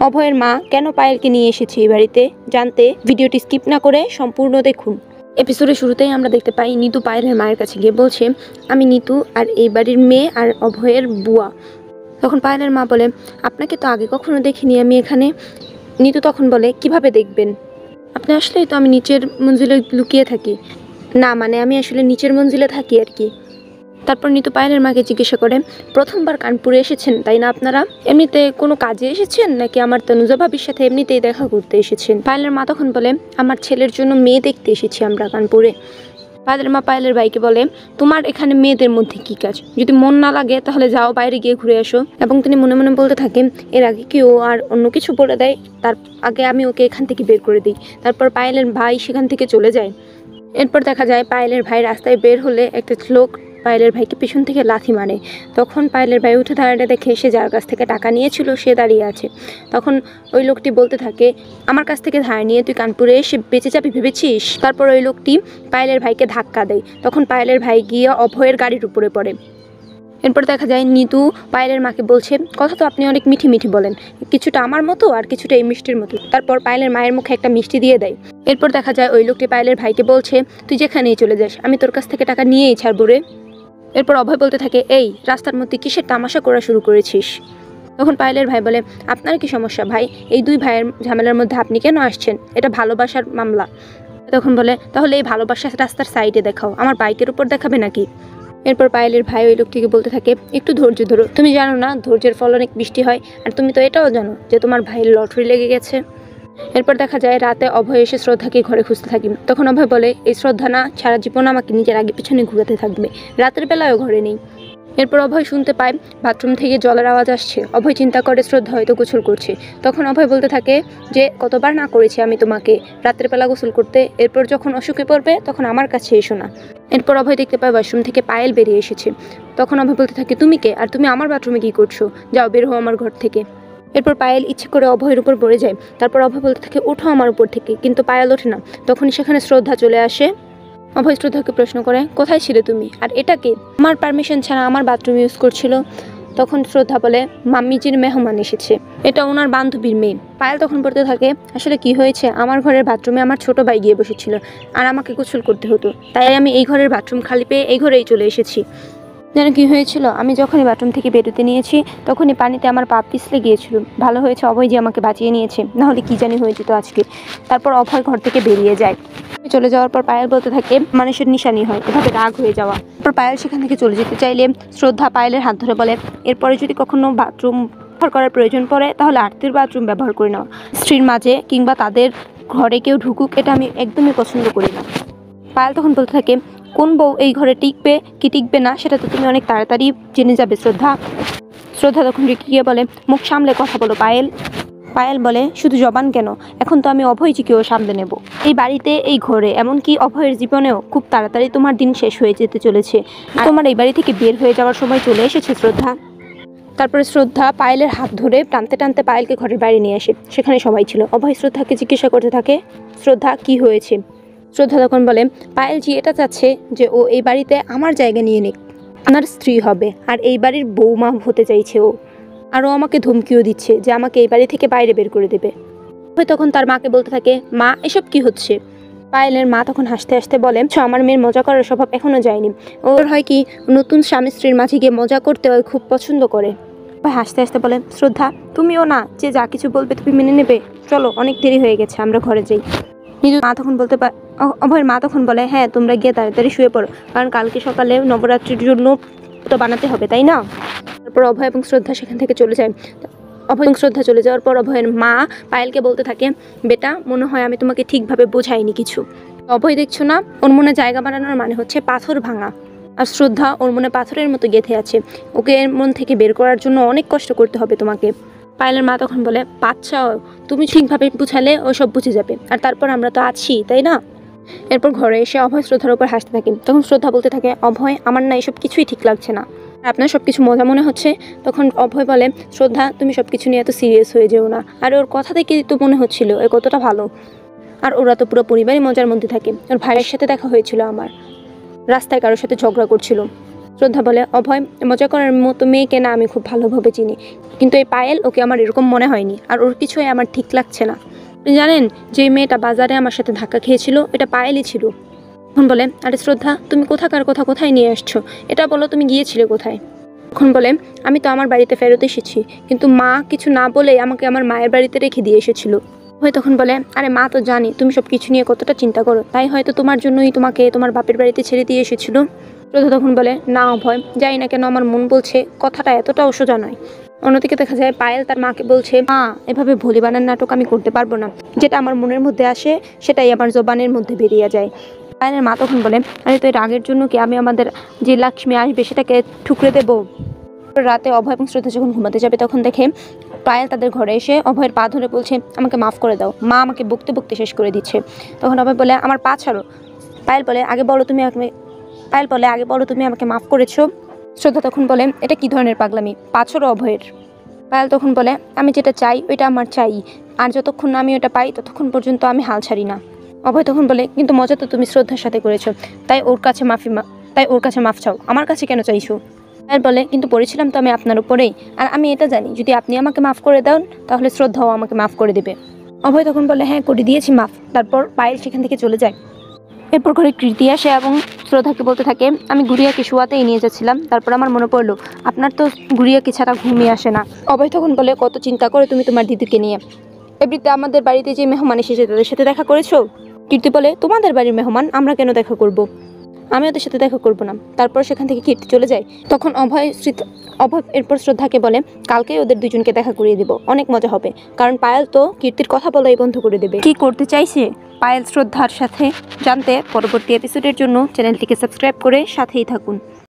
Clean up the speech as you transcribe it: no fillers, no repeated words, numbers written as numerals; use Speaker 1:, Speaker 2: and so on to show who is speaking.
Speaker 1: অভয়ের মা কেন পায়েলকে নিয়ে এসেছে এই বাড়িতে জানতে ভিডিওটি স্কিপ না করে সম্পূর্ণ দেখুন। এপিসোডের শুরুতেই আমরা দেখতে পাই নিতু পায়েলের মায়ের কাছে গিয়ে বলছে, আমি নিতু আর এই বাড়ির মেয়ে আর অভয়ের বুয়া। তখন পায়েলের মা বলে, আপনাকে তো আগে কখনো দেখিনি আমি এখানে। নিতু তখন বলে, কিভাবে দেখবেন, আপনি আসলেই তো আমি নিচের মঞ্জিলে লুকিয়ে থাকি। না মানে আমি আসলে নিচের মঞ্জিলে থাকি আর কি। তারপর নিতু পায়েলের মাকে জিজ্ঞাসা করে, প্রথমবার কানপুরে এসেছেন তাই না আপনারা? এমনিতে কোনো কাজে এসেছেন নাকি আমার তনুজা ভাবির সাথে এমনিতেই দেখা করতে এসেছেন? পায়েলের মা তখন বলে, আমার ছেলের জন্য মেয়ে দেখতে এসেছি আমরা কানপুরে। পায়েলের মা পায়েলের ভাইকে বলে, তোমার এখানে মেয়েদের মধ্যে কি কাজ? যদি মন না লাগে তাহলে যাও বাইরে গিয়ে ঘুরে আসো। এবং তিনি মনে মনে বলতে থাকেন, এর আগে কি ও আর অন্য কিছু বলে দেয়, তার আগে আমি ওকে এখান থেকে বের করে দিই। তারপর পায়েলের ভাই সেখান থেকে চলে যায়। এরপর দেখা যায় পায়েলের ভাই রাস্তায় বের হলে একটা লোক পায়েলের ভাইকে পিছন থেকে লাথি মারে। তখন পায়েলের ভাই উঠে দাঁড়াতে দেখে সে যার কাছ থেকে টাকা নিয়েছিল সে দাঁড়িয়ে আছে। তখন ওই লোকটি বলতে থাকে, আমার কাছ থেকে ধার নিয়ে তুই কানপুরে এসে বেঁচে যাবি ভেবেছিস? তারপর ওই লোকটি পায়েলের ভাইকে ধাক্কা দেয়। তখন পায়েলের ভাই গিয়ে অভয়ের গাড়ির উপরে পড়ে। এরপর দেখা যায় নিতু পায়েলের মাকে বলছে, কথা তো আপনি অনেক মিঠি মিঠি বলেন, কিছুটা আমার মতো আর কিছুটা এই মিষ্টির মতো। তারপর পায়েলের মায়ের মুখে একটা মিষ্টি দিয়ে দেয়। এরপর দেখা যায় ওই লোকটি পায়েলের ভাইকে বলছে, তুই যেখানেই চলে যাস আমি তোর কাছ থেকে টাকা নিয়েই ছাড়বো রে। এরপর অভয় বলতে থাকে, এই রাস্তার মধ্যে কিসের তামাশা করা শুরু করেছিস? তখন পায়েলের ভাই বলে, আপনার কি সমস্যা ভাই? এই দুই ভাইয়ের ঝামেলার মধ্যে আপনি কেন আসছেন? এটা ভালোবাসার মামলা। তখন বলে, তাহলে এই ভালোবাসা রাস্তার সাইডে দেখাও, আমার বাইকের উপর দেখাবে নাকি? এরপর পায়েলের ভাই ওই লোকটিকে বলতে থাকে, একটু ধৈর্য ধরো, তুমি জানো না ধৈর্যের ফল অনেক বৃষ্টি হয়, আর তুমি তো এটাও জানো যে তোমার ভাইয়ের লটারি লেগে গেছে। এরপর দেখা যায় রাতে অভয় এসে শ্রদ্ধাকে ঘরে খুঁজতে থাকি। তখন অভয় বলে, এই শ্রদ্ধা না সারা জীবন আমাকে নিজের আগে পিছনে ঘুরাতে থাকবে, রাতের বেলায়ও ঘরে নেই। এরপর অভয় শুনতে পায় বাথরুম থেকে জলের আওয়াজ আসছে। অভয় চিন্তা করে শ্রদ্ধা হয়তো গোসল করছে। তখন অভয় বলতে থাকে যে, কতবার না করেছি আমি তোমাকে রাতের বেলা গোসল করতে, এরপর যখন অসুখে পড়বে তখন আমার কাছে এসো না। এরপর অভয় দেখতে পায় ওয়াশরুম থেকে পায়েল বেরিয়ে এসেছে। তখন অভয় বলতে থাকে, তুমি কে আর তুমি আমার বাথরুমে কি করছো? যাও বের হও আমার ঘর থেকে। এরপর পায়েল ইচ্ছে করে অভয়ের উপর পড়ে যায়। তারপর অভয় বলতে থাকে, ওঠো আমার উপর থেকে, কিন্তু পায়েল ওঠে না। তখনই সেখানে শ্রদ্ধা চলে আসে। অভয় শ্রদ্ধাকে প্রশ্ন করে, কোথায় ছিলে তুমি, আর এটা কে আমার পারমিশন ছাড়া আমার বাথরুম ইউজ করছিল? তখন শ্রদ্ধা বলে, মাম্মিজির মেহমান এসেছে, এটা ওনার বান্ধবীর মেয়ে। পায়েল তখন বলতে থাকে, আসলে কি হয়েছে, আমার ঘরের বাথরুমে আমার ছোট ভাই গিয়ে বসেছিল আর আমাকে গোসল করতে হতো, তাই আমি এই ঘরের বাথরুম খালি পেয়ে এই ঘরেই চলে এসেছি। যেন কি হয়েছিল, আমি যখনই বাথরুম থেকে বেরোতে নিয়েছি তখনই পানিতে আমার পা পিছলে গিয়েছিল। ভালো হয়েছে অভয় যে আমাকে বাঁচিয়ে নিয়েছে, নাহলে কি জানি হয়ে যেত আজকে। তারপর অভয় ঘর থেকে বেরিয়ে যায়। চলে যাওয়ার পর পায়েল বলতে থাকে, মানুষের নিশানি হয় এভাবে রাগ হয়ে যাওয়া। তারপর পায়েল সেখান থেকে চলে যেতে চাইলে শ্রদ্ধা পায়েলের হাত ধরে বলে, এরপরে যদি কখনো বাথরুম ব্যবহার করার প্রয়োজন পড়ে তাহলে আত্মীয় বাথরুম ব্যবহার করে নেওয়া, স্ত্রীর মাঝে কিংবা তাদের ঘরে কেউ ঢুকুক এটা আমি একদমই পছন্দ করি না। পায়েল তখন বলতে থাকে, কোন বউ এই ঘরে টিকবে কি টিকবে না সেটা তো তুমি অনেক তাড়াতাড়ি জেনে যাবে শ্রদ্ধা। শ্রদ্ধা তখন রেগে গিয়ে বলে, মুখ সামলে কথা বলো পায়েল। পায়েল বলে, শুধু জবান কেন, এখন তো আমি অভয়জিকেও সামলে নেব। এই বাড়িতে এই ঘরে এমনকি অভয়ের জীবনেও খুব তাড়াতাড়ি তোমার দিন শেষ হয়ে যেতে চলেছে, আর তোমার এই বাড়ি থেকে বের হয়ে যাওয়ার সময় চলে এসেছে শ্রদ্ধা। তারপরে শ্রদ্ধা পায়েলের হাত ধরে টানতে টানতে পায়েলকে ঘরের বাইরে নিয়ে আসে। সেখানে সবাই ছিল। অভয় শ্রদ্ধাকে জিজ্ঞাসা করতে থাকে, শ্রদ্ধা কি হয়েছে? শ্রদ্ধা তখন বলে, পায়েলজি এটা চাচ্ছে যে ও এই বাড়িতে আমার জায়গা নিয়ে নিক, আমার স্ত্রী হবে আর এই বাড়ির বৌমা হতে চাইছে ও, আর ও আমাকে ধমকিও দিচ্ছে যে আমাকে এই বাড়ি থেকে বাইরে বের করে দেবে। তখন তার মাকে বলতে থাকে, মা এসব কি হচ্ছে? পায়েলের মা তখন হাসতে হাসতে বলে, আমার মেয়ের মজা করার স্বভাব এখনো যায়নি, ওর হয় কি নতুন স্বামী স্ত্রীর মাঝে গিয়ে মজা করতে ওই খুব পছন্দ করে। ভাই হাসতে হাসতে বলে, শ্রদ্ধা তুমিও না যে যা কিছু বলবে তুমি মেনে নেবে, চলো অনেক দেরি হয়ে গেছে আমরা ঘরে যাই। নিজের মা তখন বলতে অভয়ের মা তখন বলে, হ্যাঁ তোমরা গিয়ে তাড়াতাড়ি শুয়ে পড়ো, কারণ কালকে সকালে নবরাত্রির জন্য তো বানাতে হবে তাই না? তারপর অভয় এবং শ্রদ্ধা সেখান থেকে চলে যায়। অভয় এবং শ্রদ্ধা চলে যাওয়ার পর অভয়ের মা পায়েলকে বলতে থাকে, বেটা মনে হয় আমি তোমাকে ঠিকভাবে বোঝাইনি কিছু। অভয় দেখছো না, ওর মনে জায়গা বানানোর মানে হচ্ছে পাথর ভাঙা, আর শ্রদ্ধা ওর মনে পাথরের মতো গেঁথে আছে, ওকে এর মন থেকে বের করার জন্য অনেক কষ্ট করতে হবে তোমাকে। পায়েলের মা তখন বলে, বাচ্চা তুমি ঠিকভাবে বুঝালে ও সব বুঝে যাবে, আর তারপর আমরা তো আছি তাই না? এরপর ঘরে এসে অভয় শ্রদ্ধার উপর হাসতে থাকে। তখন শ্রদ্ধা বলতে থাকে, অভয় আমার না এসব কিছুই ঠিক লাগছে না, আপনার সব কিছু মজা মনে হচ্ছে। তখন অভয় বলে, শ্রদ্ধা তুমি সব কিছু নিয়ে এত সিরিয়াস হয়ে যেও না, আর ওর কথা থেকে তো মনে হচ্ছিল এ কতটা ভালো, আর ওরা তো পুরো পরিবারই মজার মধ্যে থাকে। ওর ভাইয়ের সাথে দেখা হয়েছিল আমার, রাস্তায় কারোর সাথে ঝগড়া করছিল, শ্রদ্ধা বলে, অভয় মজা করার মতো মেয়েকে না আমি খুব ভালোভাবে চিনি, কিন্তু এই পায়েল ওকে আমার এরকম মনে হয়নি, আর ওর কিছুই আমার ঠিক লাগছে না। আপনি জানেন যে মেয়েটা বাজারে আমার সাথে ধাক্কা খেয়েছিল এটা পায়েলই ছিল। তখন বলে, আরে শ্রদ্ধা, তুমি কোথাকার কথা কোথায় নিয়ে আসছো, এটা বলো তুমি গিয়েছিলে কোথায়? তখন বলে, আমি তো আমার বাড়িতে ফেরত এসেছি, কিন্তু মা কিছু না বলে আমাকে আমার মায়ের বাড়িতে রেখে দিয়ে এসেছিল। অভয় তখন বলে, আরে মা তো জানি তুমি সব কিছু নিয়ে কতটা চিন্তা করো, তাই হয়তো তোমার জন্যই তোমাকে তোমার বাপের বাড়িতে ছেড়ে দিয়ে এসেছিল। শ্রদ্ধা তখন বলে, না অভয়, যাই না কেন আমার মন বলছে কথাটা এতটাও সোজা নয়। অন্যদিকে দেখা যায় পায়েল তার মাকে বলছে, মা এভাবে ভোলিবানের নাটক আমি করতে পারবো না, যেটা আমার মনের মধ্যে আসে সেটাই আমার জবানের মধ্যে বেরিয়ে যায়। পায়েলের মা তখন বলে, আরে তো এই রাগের জন্য কি আমি আমাদের যে লক্ষ্মী আসবে সেটাকে ঠুকরে দেবো? রাতে অভয় এবং শ্রদ্ধা যখন ঘুমাতে যাবে তখন দেখে পায়েল তাদের ঘরে এসে অভয়ের পা ধরে বলছে, আমাকে মাফ করে দাও। মা আমাকে বকতে বকতে শেষ করে দিচ্ছে। তখন অভয় বলে, আমার পা ছাড়ো। পায়েল বলে, আগে বলো তুমি আমাকে মাফ করেছো? শ্রদ্ধা তখন বলে, এটা কি ধরনের পাগলামি, পা ছাড়ো অভয়ের। পায়েল তখন বলে, আমি যেটা চাই ওইটা আমার চাই, আর যতক্ষণ না আমি ওটা পাই ততক্ষণ পর্যন্ত আমি হাল ছাড়ি না। অভয় তখন বলে, কিন্তু মজা তো তুমি শ্রদ্ধার সাথে করেছো, তাই ওর কাছে মাফ চাও, আমার কাছে কেন চাইছো? পায়েল বলে, কিন্তু পড়েছিলাম তো আমি আপনার উপরেই, আর আমি এটা জানি যদি আপনি আমাকে মাফ করে দেন তাহলে শ্রদ্ধাও আমাকে মাফ করে দেবে। অভয় তখন বলে, হ্যাঁ করে দিয়েছি মাফ। তারপর পায়েল সেখান থেকে চলে যায়। এরপর ঘরে কীর্তি আসে এবং শ্রদ্ধাকে বলতে থাকে, আমি গুড়িয়াকে শোয়াতেই নিয়ে যাচ্ছিলাম, তারপর আমার মনে পড়লো আপনার তো গুড়িয়াকে ছাড়া ঘুমিয়ে আসে না। অভয় তখন বলে, কত চিন্তা করে তুমি তোমার দিদিকে নিয়ে এমনিতে আমাদের বাড়িতে যে মেহমান এসেছে তাদের সাথে দেখা করেছো? কীর্তি বলে, তোমাদের বাড়ির মেহমান আমরা কেন দেখা করব, আমি ওদের সাথে দেখা করব না। তারপর সেখান থেকে কীর্তি চলে যায়। তখন অভয় এরপর শ্রদ্ধাকে বলে, কালকেই ওদের দুজনকে দেখা করিয়ে দেবো, অনেক মজা হবে, কারণ পায়েল তো কীর্তির কথা বলাই বন্ধ করে দেবে। কি করতে চাইছে পায়েল শ্রদ্ধার সাথে জানতে পরবর্তী এপিসোডের জন্য চ্যানেলটিকে সাবস্ক্রাইব করে সাথেই থাকুন।